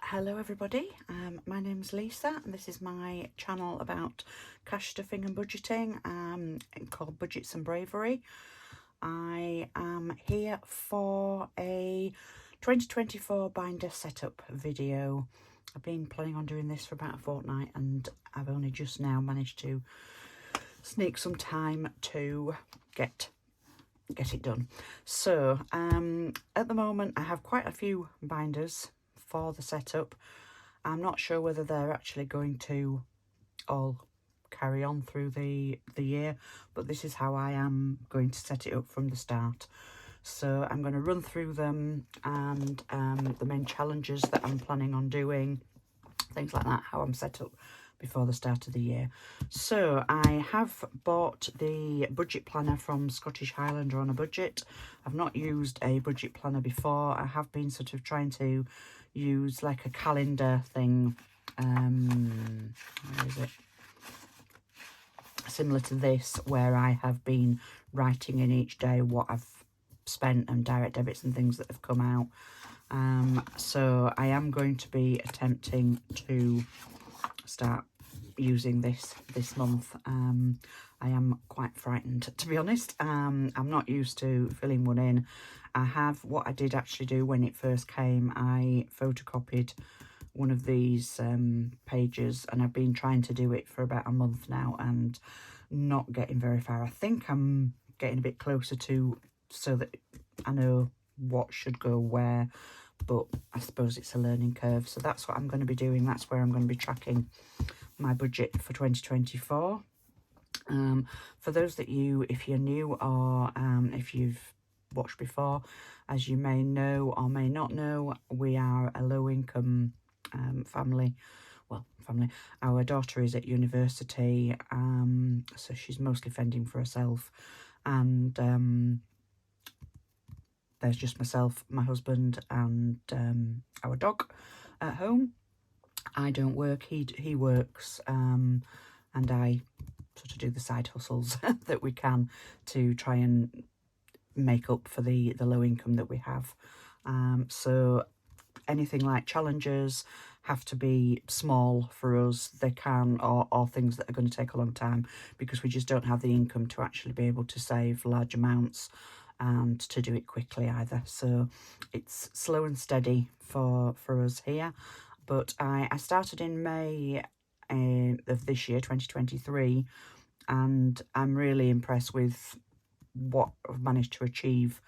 Hello everybody, my name's Lisa and this is my channel about cash stuffing and budgeting called Budgets and Bravery. I am here for a 2024 binder setup video. I've been planning on doing this for about a fortnight and I've only just now managed to sneak some time to get it done. So at the moment I have quite a few binders for the setup. I'm not sure whether they're actually going to all carry on through the year, but this is how I am going to set it up from the start. So I'm going to run through them and the main challenges that I'm planning on doing, things like that, how I'm set up before the start of the year. So I have bought the budget planner from Scottish Highlander on a budget. I've not used a budget planner before. I have been sort of trying to use like a calendar thing, where is it, similar to this, where I have been writing in each day what I've spent and direct debits and things that have come out. So I am going to be attempting to start using this month. I am quite frightened, to be honest. I'm not used to filling one in. What I did actually do when it first came, I photocopied one of these pages, and I've been trying to do it for about a month now and not getting very far. I think I'm getting a bit closer to, so that I know what should go where, but I suppose it's a learning curve. So that's what I'm going to be doing. That's where I'm going to be tracking my budget for 2024. For those that if you're new or if you've watched before, as you may know or may not know, we are a low-income family. Our daughter is at university, so she's mostly fending for herself, and there's just myself, my husband, and our dog at home. I don't work, he works, and I sort of do the side hustles that we can to try and make up for the low income that we have. So anything like challenges have to be small for us. They can, or things that are going to take a long time, because we just don't have the income to actually be able to save large amounts and to do it quickly either. So it's slow and steady for us here. But I started in May of this year, 2023, and I'm really impressed with what I've managed to achieve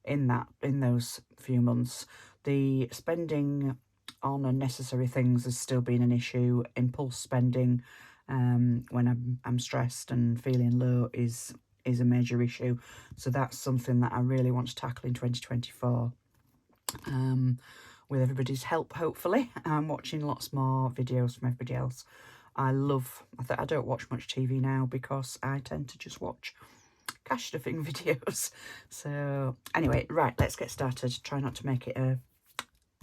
in those few months. The spending on unnecessary things has still been an issue. Impulse spending when I'm stressed and feeling low is a major issue. So that's something that I really want to tackle in 2024. With everybody's help, hopefully. I'm watching lots more videos from everybody else. I don't watch much TV now because I tend to just watch cash stuffing videos. So anyway, right, let's get started. Try not to make it a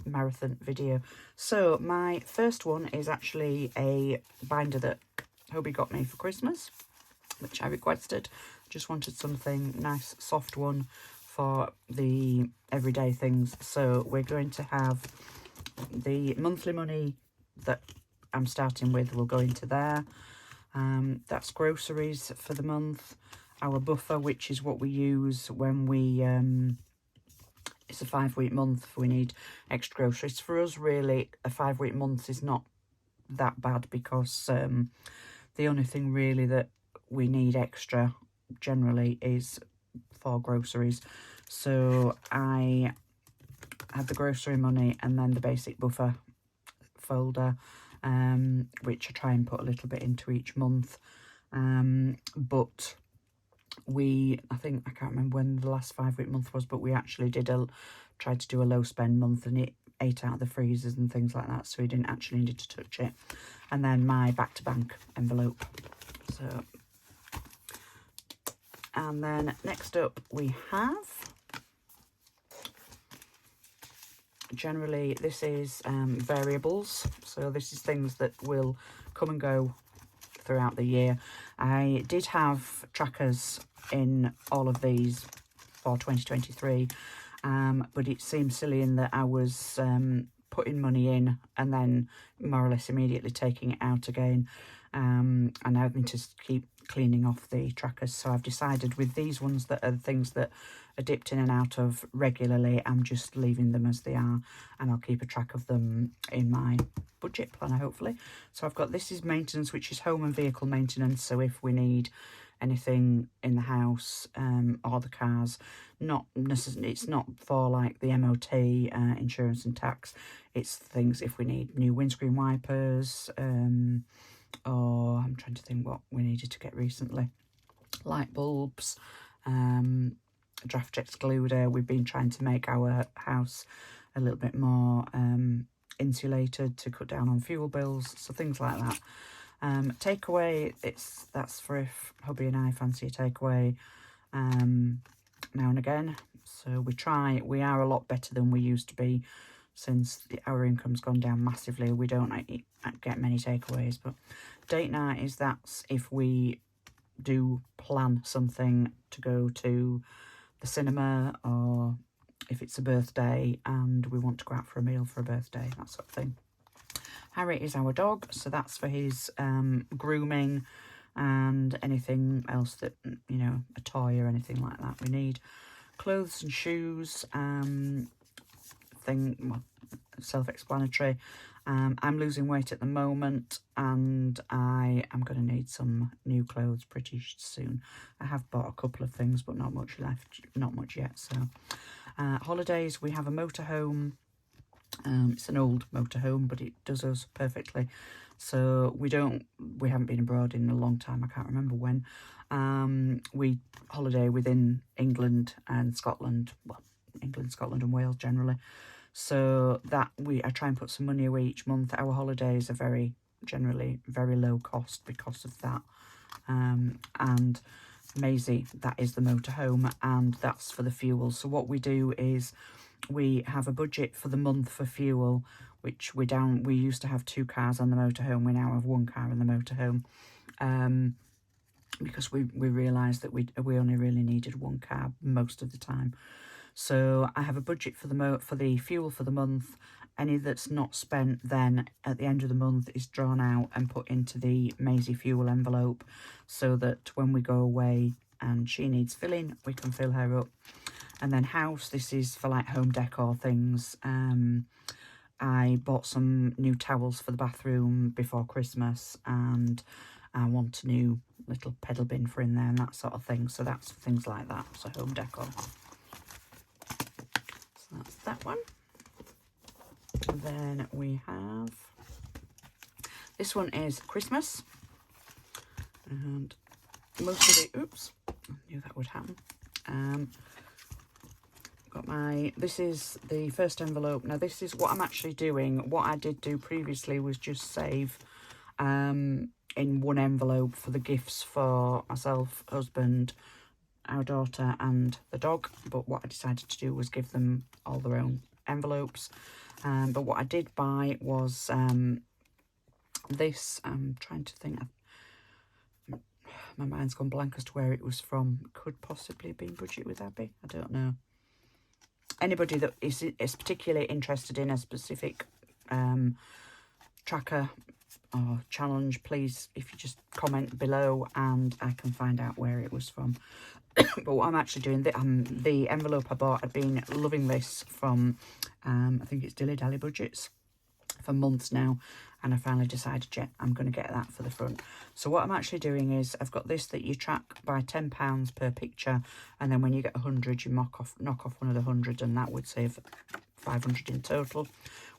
marathon video. So my first one is actually a binder that Hobie got me for Christmas, which I requested. Just wanted something nice, soft one for the everyday things. So we're going to have the monthly money that I'm starting with will go into there. That's groceries for the month. Our buffer, which is what we use when we it's a 5-week month, we need extra groceries. For us, really, a 5-week month is not that bad, because the only thing really that we need extra generally is for groceries. So I have the grocery money and then the basic buffer folder, which I try and put a little bit into each month. But I can't remember when the last 5-week month was, but we actually tried to do a low spend month, and it ate out the freezers and things like that, so we didn't actually need to touch it. And then my back to bank envelope. So, and then next up we have, generally this is variables. So this is things that will come and go throughout the year. I did have trackers in all of these for 2023, but it seemed silly in that I was putting money in and then more or less immediately taking it out again, and having to keep cleaning off the trackers. So I've decided with these ones that are things that are dipped in and out of regularly, I'm just leaving them as they are, and I'll keep a track of them in my budget planner, hopefully. So I've got, this is maintenance, which is home and vehicle maintenance. So if we need anything in the house or the cars, not necessarily, it's not for like the MOT, insurance and tax. It's things if we need new windscreen wipers, or I'm trying to think what we needed to get recently, light bulbs, draft excluder. We've been trying to make our house a little bit more insulated to cut down on fuel bills, so things like that. Takeaway, that's for if hubby and I fancy a takeaway now and again. So we are a lot better than we used to be since our income's gone down massively. We don't get many takeaways, but date night is, that's if we do plan something to go to the cinema, or if it's a birthday and we want to go out for a meal for a birthday, that sort of thing. Harry is our dog, so that's for his grooming and anything else that, you know, a toy or anything like that we need. Clothes and shoes, well, self-explanatory. I'm losing weight at the moment, and I am going to need some new clothes pretty soon. I have bought a couple of things, but not much left, not much yet. So holidays, we have a motorhome. It's an old motorhome, but it does us perfectly. So we haven't been abroad in a long time. I can't remember when. We holiday within England and Scotland. Well, England, Scotland and Wales generally. So that I try and put some money away each month. Our holidays are generally very low cost because of that. And Maisie, that is the motorhome, and that's for the fuel. So what we do is we have a budget for the month for fuel, which we used to have 2 cars on the motorhome. We now have 1 car in the motorhome, because we realised that we only really needed 1 car most of the time. So I have a budget for the fuel for the month. Any that's not spent then at the end of the month is drawn out and put into the Maisie fuel envelope, so that when we go away and she needs filling, we can fill her up. And then house, this is for like home decor things. I bought some new towels for the bathroom before Christmas, and I want a new little pedal bin for in there and that sort of thing. So that's for things like that, so home decor. So that's that one. And then we have, this one is Christmas, and most of the, oops, I knew that would happen. This is the first envelope. Now this is what I'm actually doing. What I did do previously was just save in one envelope for the gifts for myself, husband, our daughter and the dog. But what I decided to do was give them all their own envelopes. But what I did buy was this. I'm trying to think. My mind's gone blank as to where it was from. Could possibly have been Budget with Abby. I don't know. Anybody that is particularly interested in a specific tracker or challenge, please, if you just comment below and I can find out where it was from. But what I'm actually doing, the envelope I bought, I've been loving this from, I think it's Dilly Dally Budgets, for months now, and I finally decided, yeah, I'm going to get that for the front. So what I'm actually doing is, I've got this that you track by £10 per picture, and then when you get 100, you knock off one of the 100, and that would save 500 in total,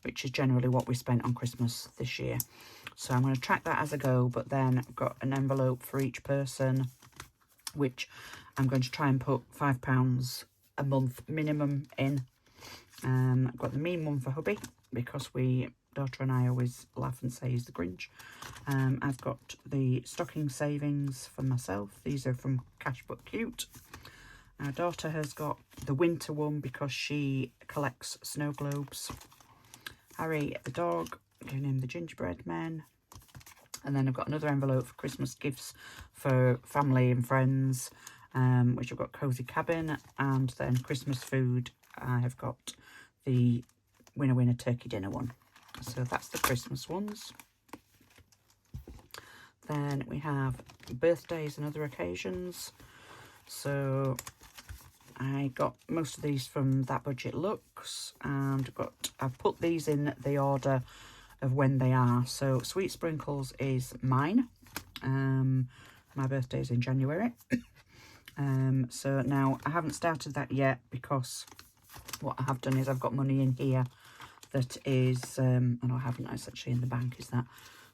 which is generally what we spent on Christmas this year. So I'm going to track that as I go, but then I've got an envelope for each person, which I'm going to try and put £5 a month minimum in. I've got the mean one for hubby, because daughter and I always laugh and say he's the Grinch. I've got the stocking savings for myself. These are from Cash But Cute. Our daughter has got the winter one because she collects snow globes. Harry, the dog, giving him the gingerbread men. And then I've got another envelope for Christmas gifts for family and friends, which I've got Cozy Cabin. And then Christmas food, I have got the winner winner turkey dinner one. So that's the Christmas ones. Then we have birthdays and other occasions. So I got most of these from That Budget Looks, and I've put these in the order of when they are. So Sweet Sprinkles is mine. My birthday is in January. So now I haven't started that yet, because what I have done is I've got money in here that is, and I haven't, it's actually in the bank, is that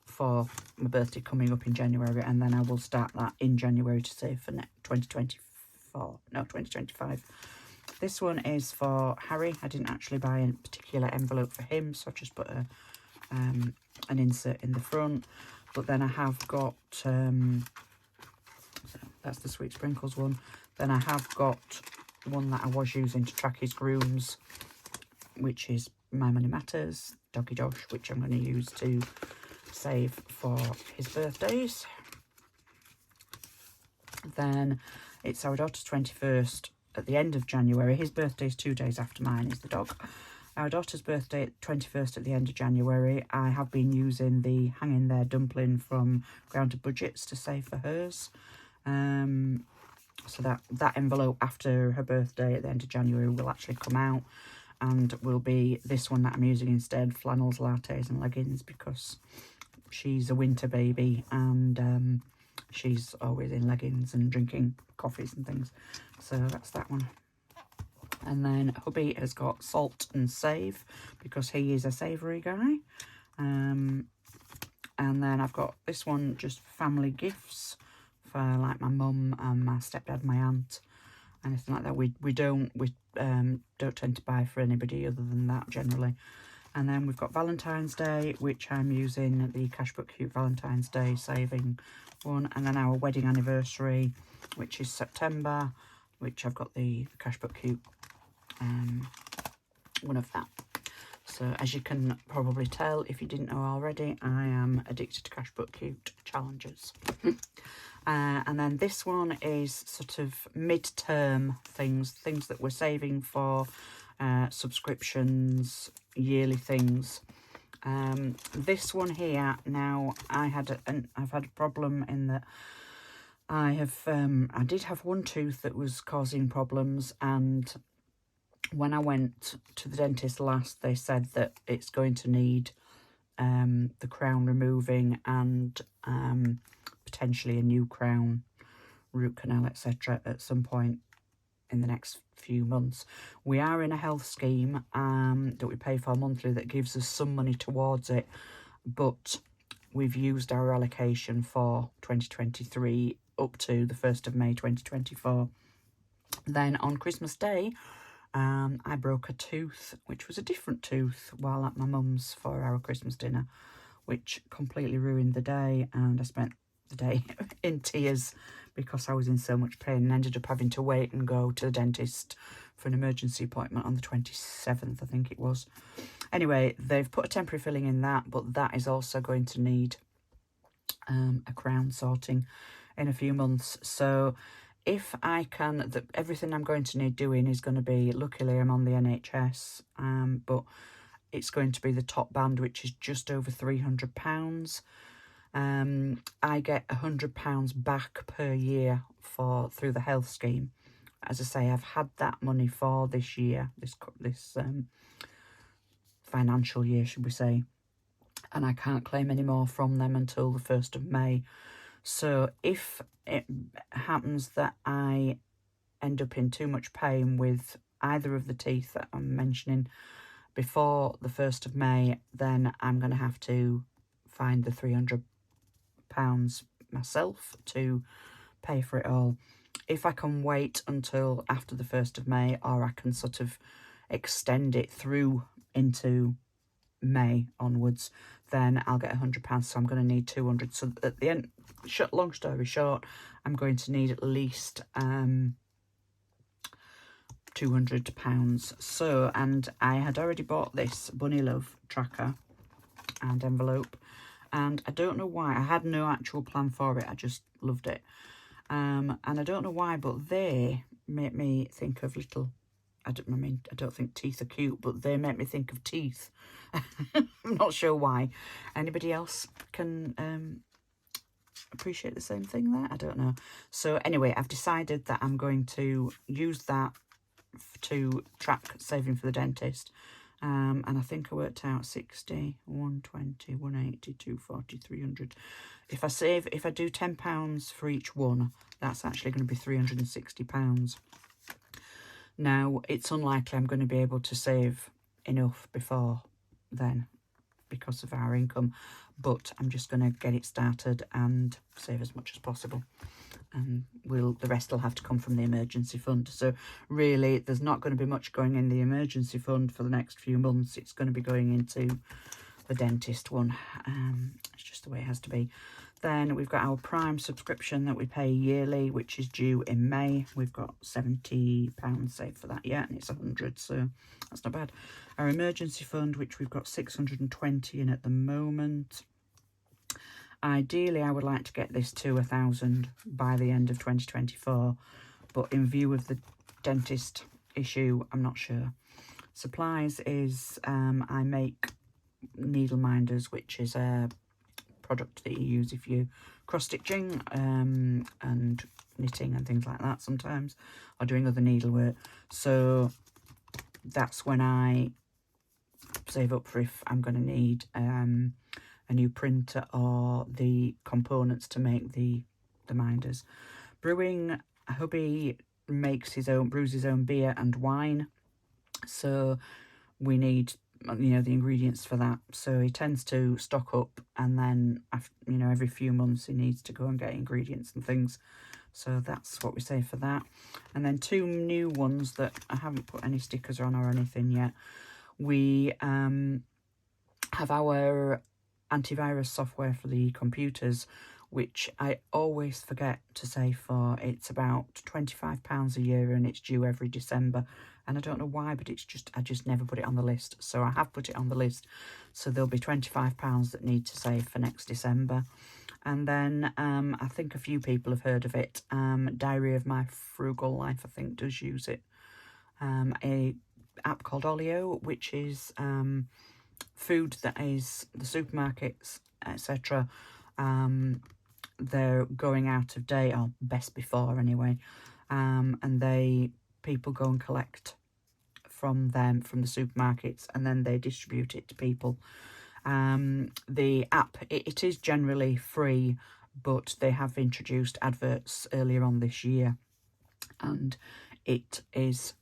for my birthday coming up in January, and then I will start that in January to save for 2025. This one is for Harry. I didn't actually buy a particular envelope for him, so I just put an insert in the front. But then I have got, so that's the Sweet Sprinkles one. Then I have got one that I was using to track his grooms, which is My Money Matters, Doggy Dosh, which I'm going to use to save for his birthdays. Then it's our daughter's 21st at the end of January. His birthday is 2 days after mine, is the dog. Our daughter's birthday, 21st at the end of January. I have been using the Hang In There dumpling from Grounded Budgets to save for hers. So that envelope after her birthday at the end of January will actually come out, and will be this one that I'm using instead, flannels, lattes and leggings, because she's a winter baby, and she's always in leggings and drinking coffees and things. So that's that one. And then hubby has got Salt and Save, because he is a savoury guy. And then I've got this one, just family gifts for like my mum and my stepdad, my aunt, anything like that. We don't tend to buy for anybody other than that generally. And then we've got Valentine's Day, which I'm using the Cashbook Cute Valentine's Day saving one. And then our wedding anniversary, which is September, which I've got the Cashbook Cute one of that. So as you can probably tell, if you didn't know already, I am addicted to Cashbook Cute challenges. And then this one is sort of midterm things that we're saving for, subscriptions, yearly things. This one here, now I've had a problem in that I did have one tooth that was causing problems, and when I went to the dentist last, they said that it's going to need the crown removing and potentially a new crown, root canal, etc. at some point in the next few months. We are in a health scheme that we pay for monthly that gives us some money towards it, but we've used our allocation for 2023 up to the 1st of May 2024. Then on Christmas Day, I broke a tooth, which was a different tooth, while at my mum's for our Christmas dinner, which completely ruined the day, and I spent the day in tears because I was in so much pain, and ended up having to wait and go to the dentist for an emergency appointment on the 27th, I think it was. Anyway, they've put a temporary filling in that, but that is also going to need a crown sorting in a few months. So if I can, everything I'm going to need doing is going to be, luckily I'm on the NHS, but it's going to be the top band, which is just over £300. I get £100 back per year through the health scheme. As I say, I've had that money for this year, this financial year, should we say, and I can't claim any more from them until the 1st of May. So if it happens that I end up in too much pain with either of the teeth that I'm mentioning before the 1st of May, then I'm going to have to find the £300 myself to pay for it all. If I can wait until after the 1st of May, or I can sort of extend it through into May onwards, then I'll get £100. So I'm going to need 200. So at the end, long story short, I'm going to need at least £200. So, and I had already bought this Bunny Love tracker and envelope, and I don't know why. I had no actual plan for it, I just loved it. And I don't know why, but they make me think of little I don't think teeth are cute, but they make me think of teeth. I'm not sure why. Anybody else can appreciate the same thing there? I don't know. So anyway, I've decided that I'm going to use that to track saving for the dentist. And I think I worked out 60, 120, 180, 240, 300. If I do £10 for each one, that's actually going to be £360. Now, it's unlikely I'm going to be able to save enough before then because of our income, but I'm just going to get it started and save as much as possible. And the rest will have to come from the emergency fund. So really, there's not going to be much going in the emergency fund for the next few months. It's going to be going into the dentist one. It's just the way it has to be. Then we've got our Prime subscription that we pay yearly, which is due in May. We've got £70 saved for that yet, and it's 100, so that's not bad. Our emergency fund, which we've got 620 in at the moment. Ideally, I would like to get this to 1,000 by the end of 2024, but in view of the dentist issue, I'm not sure. Supplies is I make needle minders, which is a product that you use if you cross-stitching and knitting and things like that sometimes, or doing other needlework. So that's when I save up for if I'm going to need a new printer or the components to make the minders. Brewing, hubby brews his own beer and wine, so we need, you know, the ingredients for that. So he tends to stock up, and then after, you know, every few months he needs to go and get ingredients and things. So that's what we save for that. And then two new ones that I haven't put any stickers on or anything yet. We have our antivirus software for the computers, which I always forget to save for. It's about £25 a year, and it's due every December. And I don't know why, but I just never put it on the list. So I have put it on the list. So there'll be £25 that need to save for next December. And then I think a few people have heard of it. Diary of My Frugal Life, I think, does use it. A app called Olio, which is food that is the supermarkets, etc. They're going out of date, or best before anyway. And people go and collect from them, from the supermarkets, and then they distribute it to people. The app, it is generally free, but they have introduced adverts earlier on this year, and it is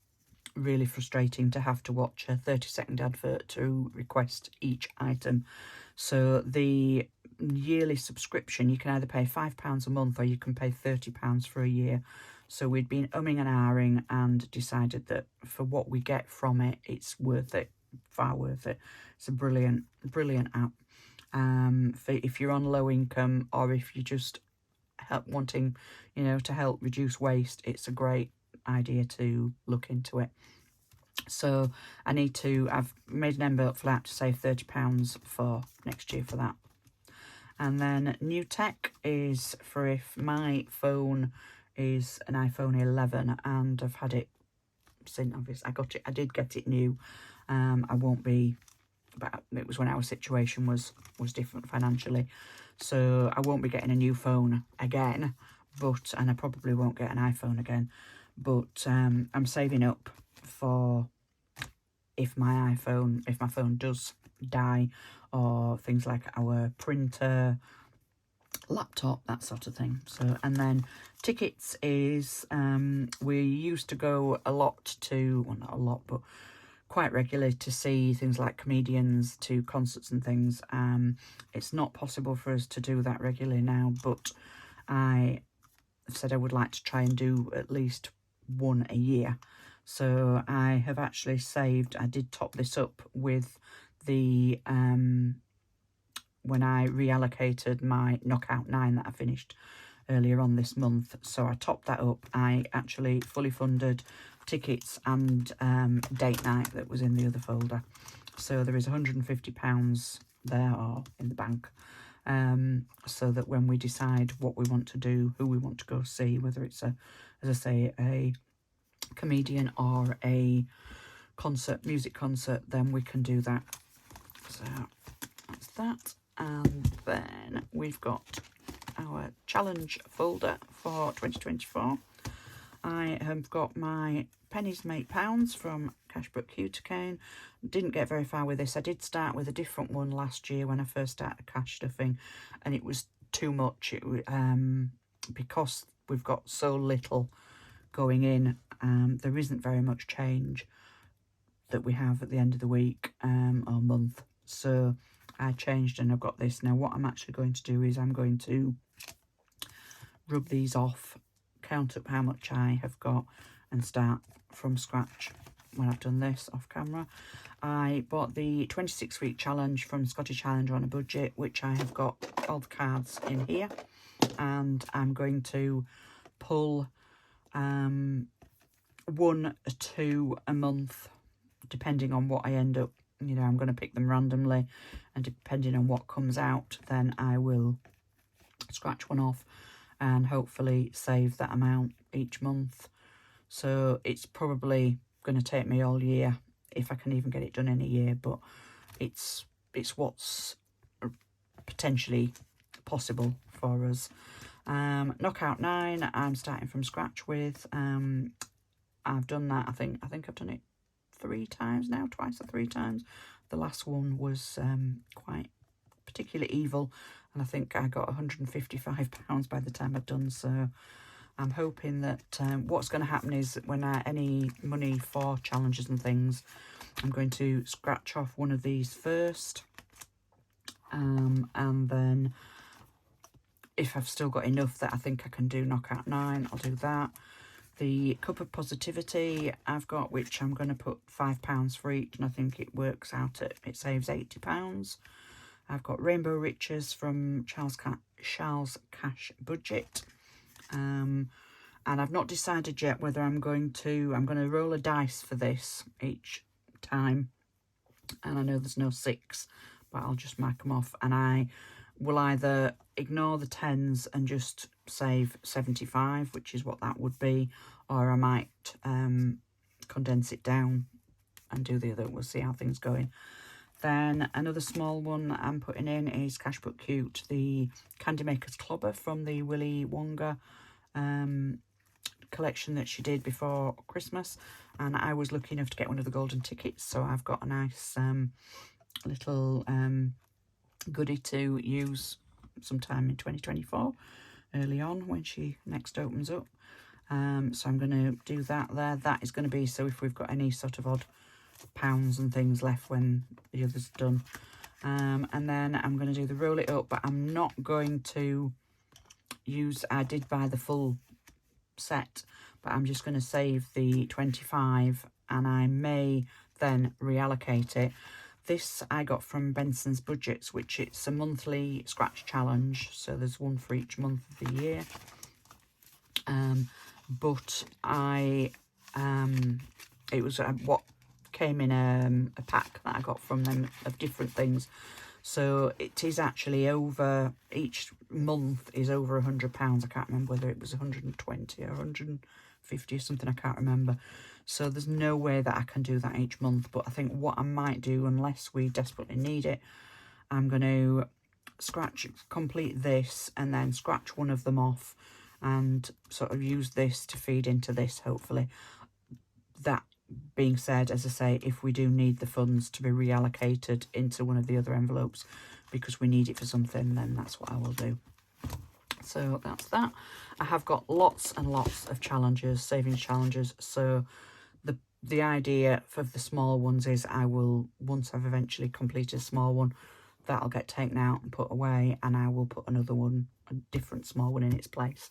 really frustrating to have to watch a 30-second advert to request each item. So the yearly subscription, you can either pay £5 a month or you can pay £30 for a year. So we'd been umming and ahhing and decided that for what we get from it, it's worth it, far worth it. It's a brilliant app. For if you're on low income, or if you're just wanting, you know, to help reduce waste, it's a great idea to look into it. So I've made an envelope for that to save £30 for next year for that. And then new tech is for if my phone is an iPhone 11 and I've had it since, obviously I did get it new. I won't be, but it was when our situation was different financially, so I won't be getting a new phone again, and I probably won't get an iPhone again, but I'm saving up for if my phone does die, or things like our printer, laptop, that sort of thing. So, and then tickets is we used to go a lot to, well, not a lot, but quite regularly to see things like comedians, to concerts and things. It's not possible for us to do that regularly now, but I said I would like to try and do at least one a year. So I have actually saved, I did top this up with the when I reallocated my Knockout 9 that I finished earlier on this month. So I topped that up. I actually fully funded tickets and date night that was in the other folder. So there is £150 there, or in the bank, so that when we decide what we want to do, who we want to go see, whether it's as I say, a comedian or a music concert, then we can do that. So that's that. And then we've got our challenge folder for 2024. I have got my pennies make pounds from Cashbook Cutacane. Didn't get very far with this. I did start with a different one last year when I first started cash stuffing, and it was too much. Because we've got so little going in, there isn't very much change that we have at the end of the week or month. So I changed and I've got this. Now what I'm actually going to do is I'm going to rub these off, count up how much I have got, and start from scratch when I've done this off camera. I bought the 26-week challenge from Scottish Challenger on a budget, which I have got all the cards in here, and I'm going to pull 1 or 2 a month, depending on what I end up, you know, I'm going to pick them randomly, and depending on what comes out, then I will scratch one off and hopefully save that amount each month. So it's probably going to take me all year, if I can even get it done in a year, but it's what's potentially possible for us. Knockout 9, I'm starting from scratch with. I've done that, I think I've done it 3 times now, twice or 3 times. The last one was quite particularly evil, and I think I got £155 by the time I'd done. So I'm hoping that what's going to happen is when any money for challenges and things, I'm going to scratch off one of these first, and then if I've still got enough that I think I can do knockout 9, I'll do that. The Cup of Positivity I've got, which I'm going to put £5 for each, and I think it works out at, it saves £80. I've got Rainbow Riches from Charles Cash Budget. And I've not decided yet whether I'm going to roll a dice for this each time. And I know there's no 6, but I'll just mark them off. And I will either ignore the 10s and just save 75, which is what that would be, or I might condense it down and do the other. We'll see how things going. Then another small one that I'm putting in is Cashbook Cute, the Candy Maker's Clobber from the Willy Wonka collection that she did before Christmas, and I was lucky enough to get one of the golden tickets, so I've got a nice little goodie to use sometime in 2024, early on when she next opens up. So I'm going to do that there. That is going to be so if we've got any sort of odd pounds and things left when the other's done. And then I'm going to do the roll it up, but I'm not going to use, I did buy the full set, but I'm just going to save the 25, and I may then reallocate it. This I got from Benson's Budgets, which it's a monthly scratch challenge, so there's one for each month of the year. But it was what came in a pack that I got from them of different things. So it is actually over, each month is over £100. I can't remember whether it was 120 or 150 or something, I can't remember. So there's no way that I can do that each month. But I think what I might do, unless we desperately need it, I'm going to complete this and then scratch one of them off and sort of use this to feed into this, hopefully. That being said, as I say, if we do need the funds to be reallocated into one of the other envelopes because we need it for something, then that's what I will do. So that's that. I have got lots and lots of challenges, savings challenges. So the idea for the small ones is I will, once I've eventually completed a small one, that'll get taken out and put away, and I will put another one, a different small one, in its place.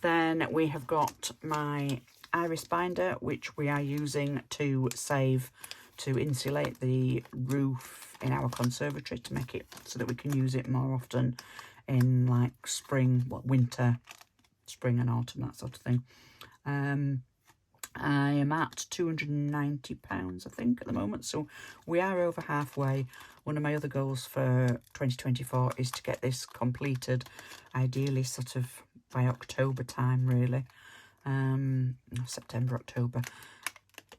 Then we have got my iris binder, which we are using to save, to insulate the roof in our conservatory, to make it so that we can use it more often in like spring, winter, spring and autumn, that sort of thing. I am at £290, I think, at the moment, so we are over halfway. One of my other goals for 2024 is to get this completed, ideally sort of by October time, really. September, October,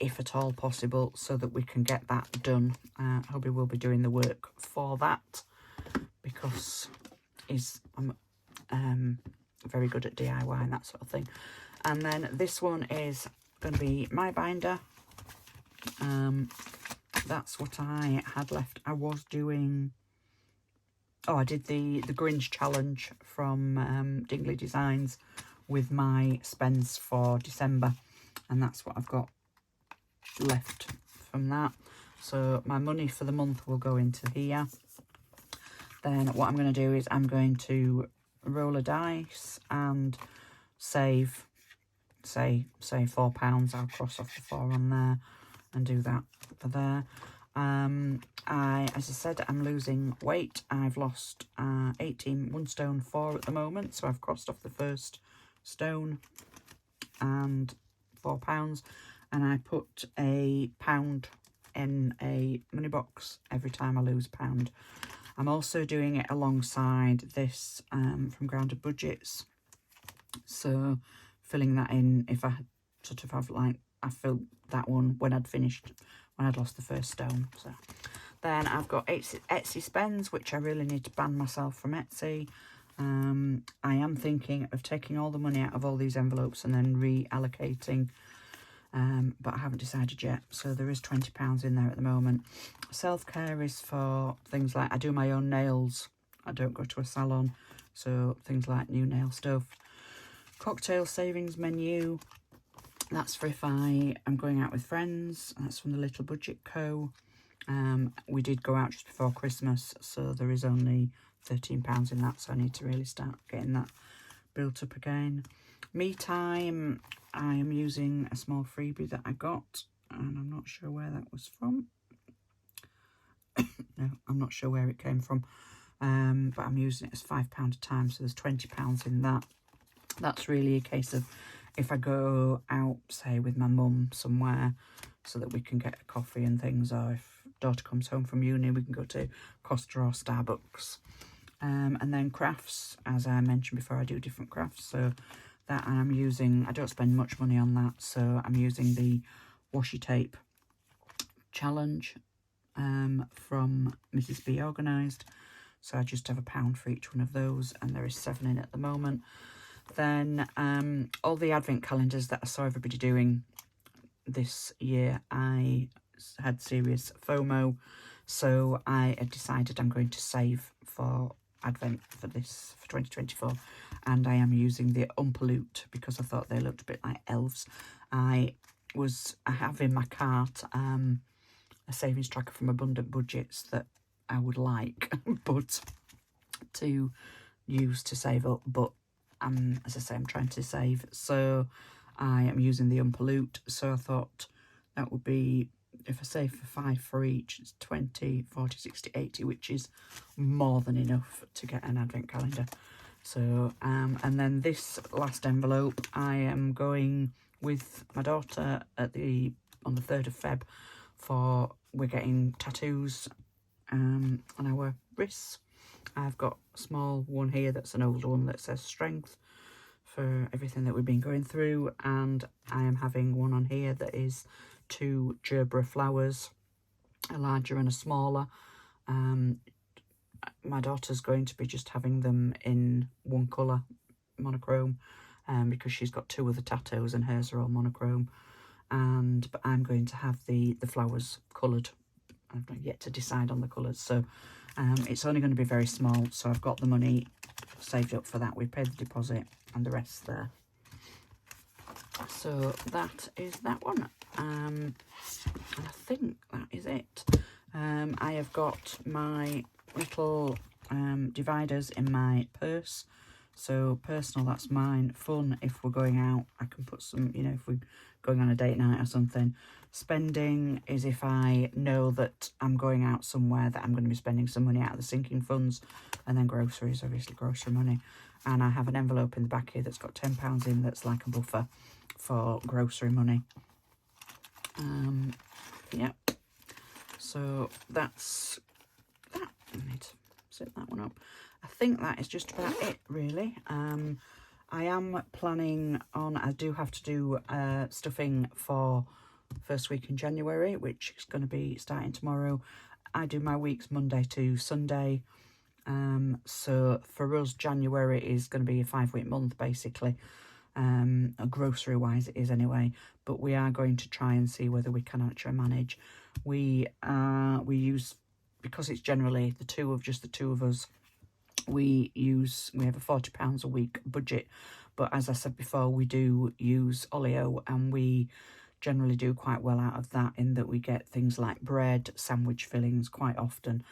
if at all possible, so that we can get that done. Hubby will be doing the work for that because he's very good at DIY and that sort of thing. And then this one is going to be my binder. That's what I had left. I was doing... Oh, I did the Grinch challenge from Dingley Designs with my spends for December. And that's what I've got left from that. So my money for the month will go into here. Then what I'm going to do is I'm going to roll a dice and save, say £4. I'll cross off the 4 on there and do that for there. As I said, I'm losing weight. I've lost 1 stone 4 at the moment, so I've crossed off the first stone and £4, and I put £1 in a money box every time I lose £1. I'm also doing it alongside this from Grounded Budgets, so filling that in if I sort of have like, I filled that one when I'd finished, when I'd lost the first stone. So then I've got Etsy spends, which I really need to ban myself from Etsy. I am thinking of taking all the money out of all these envelopes and then reallocating, but I haven't decided yet. So there is £20 in there at the moment. Self-care is for things like, I do my own nails. I don't go to a salon, so things like new nail stuff. Cocktail savings menu, that's for if I am going out with friends. That's from the Little Budget Co. We did go out just before Christmas, so there is only £13 in that, so I need to really start getting that built up again. Me time, I am using a small freebie that I got, and I'm not sure where that was from. No, I'm not sure where it came from, but I'm using it as £5 a time, so there's £20 in that. That's really a case of if I go out, say, with my mum somewhere, so that we can get a coffee and things, or if daughter comes home from uni, we can go to Costa or Starbucks. And then crafts, as I mentioned before, I do different crafts, so that I'm using, I don't spend much money on that, so I'm using the washi tape challenge from Mrs. B Organised, so I just have £1 for each one of those, and there is 7 in at the moment. Then all the advent calendars that I saw everybody doing this year, I had serious FOMO, so I had decided I'm going to save for advent for this, for 2024, and I am using the Umpaloot because I thought they looked a bit like elves. I have in my cart a savings tracker from Abundant Budgets that I would like but to use to save up, but as I say, I'm trying to save, so I am using the Umpaloot. So I thought that would be, if I save for 5 for each, it's 20, 40, 60, 80, which is more than enough to get an advent calendar. So and then this last envelope, I am going with my daughter on the 3rd of Feb for, we're getting tattoos on our wrists. I've got a small one here that's an old one that says strength for everything that we've been going through, and I am having one on here that is 2 gerbera flowers, a larger and a smaller. My daughter's going to be just having them in one colour, monochrome, because she's got 2 other tattoos and hers are all monochrome, but I'm going to have the flowers coloured. I've not yet to decide on the colours, so it's only going to be very small, so I've got the money saved up for that. We've paid the deposit and the rest there. So that is that one. And I think that is it. I have got my little dividers in my purse. So personal, that's mine. Fun, if we're going out, I can put some, you know, if we're going on a date night or something. Spending is if I know that I'm going out somewhere that I'm going to be spending some money out of the sinking funds. And then groceries, obviously grocery money. And I have an envelope in the back here that's got £10 in, that's like a buffer for grocery money. Yep. So that's that. I need to set that one up. I think that is just about it, really. I am planning on, I do have to do stuffing for first week in January, which is going to be starting tomorrow. I do my weeks Monday to Sunday. So for us, January is going to be a 5-week month, basically. Grocery wise it is anyway, but we are going to try and see whether we can actually manage. We use, because it's generally just the two of us, we have a £40 a week budget, but as I said before, we do use Olio, and we generally do quite well out of that, in that we get things like bread, sandwich fillings quite often,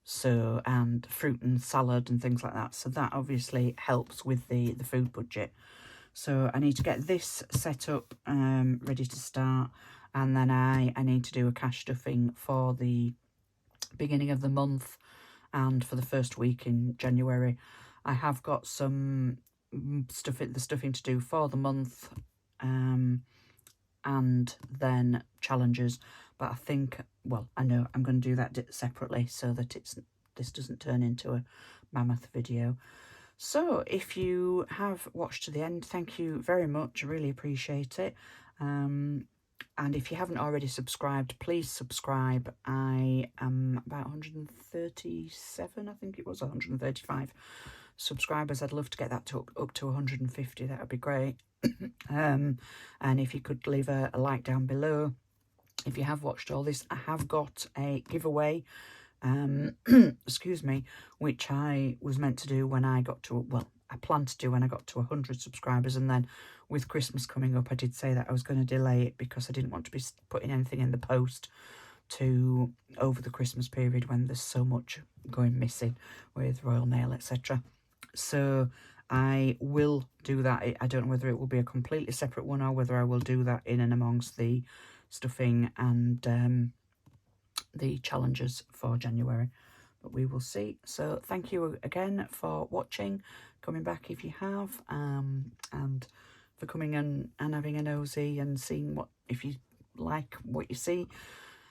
so, and fruit and salad and things like that. So that obviously helps with the food budget. So I need to get this set up, ready to start, and then I need to do a cash stuffing for the beginning of the month and for the first week in January. I have got some stuffing to do for the month, and then challenges, but I think, well, I know I'm going to do that separately so that this doesn't turn into a mammoth video. So if you have watched to the end, thank you very much. I really appreciate it. And if you haven't already subscribed, please subscribe. I am about 137, I think it was 135 subscribers. I'd love to get that to up to 150. That would be great. And if you could leave a like down below. If you have watched all this, I have got a giveaway, excuse me, which I was meant to do when I got to, well, I planned to do when I got to 100 subscribers, and then with Christmas coming up, I did say that I was going to delay it because I didn't want to be putting anything in the post to over the Christmas period when there's so much going missing with Royal Mail, etc. So I will do that. I don't know whether it will be a completely separate one or whether I will do that in and amongst the stuffing and the challenges for January, but we will see. So thank you again for watching, coming back if you have, and for coming and having a nosy and seeing what, if you like what you see.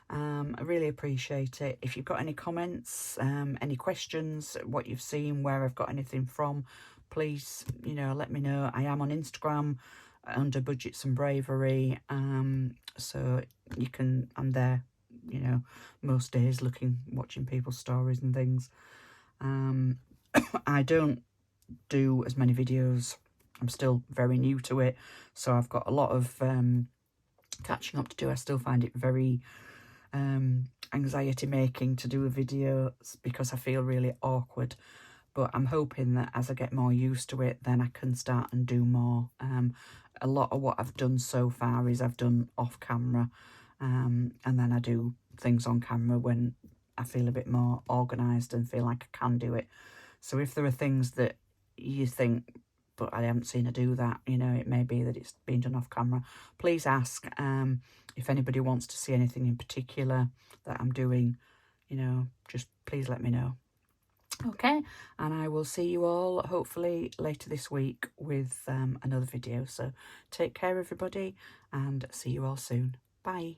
I really appreciate it. If you've got any comments, any questions, what you've seen, where I've got anything from, please, let me know. I am on Instagram under Budgets and Bravery, so I'm there, most days watching people's stories and things. I don't do as many videos. I'm still very new to it, so I've got a lot of catching up to do. I still find it very anxiety making to do a video because I feel really awkward, but I'm hoping that as I get more used to it, then I can start and do more. A lot of what I've done so far is I've done off camera, and then I do things on camera when I feel a bit more organised and feel like I can do it. So if there are things that you think, but I haven't seen her do that, it may be that it's been done off camera, please ask. If anybody wants to see anything in particular that I'm doing, just please let me know. Okay, and I will see you all hopefully later this week with another video. So take care, everybody, and see you all soon. Bye.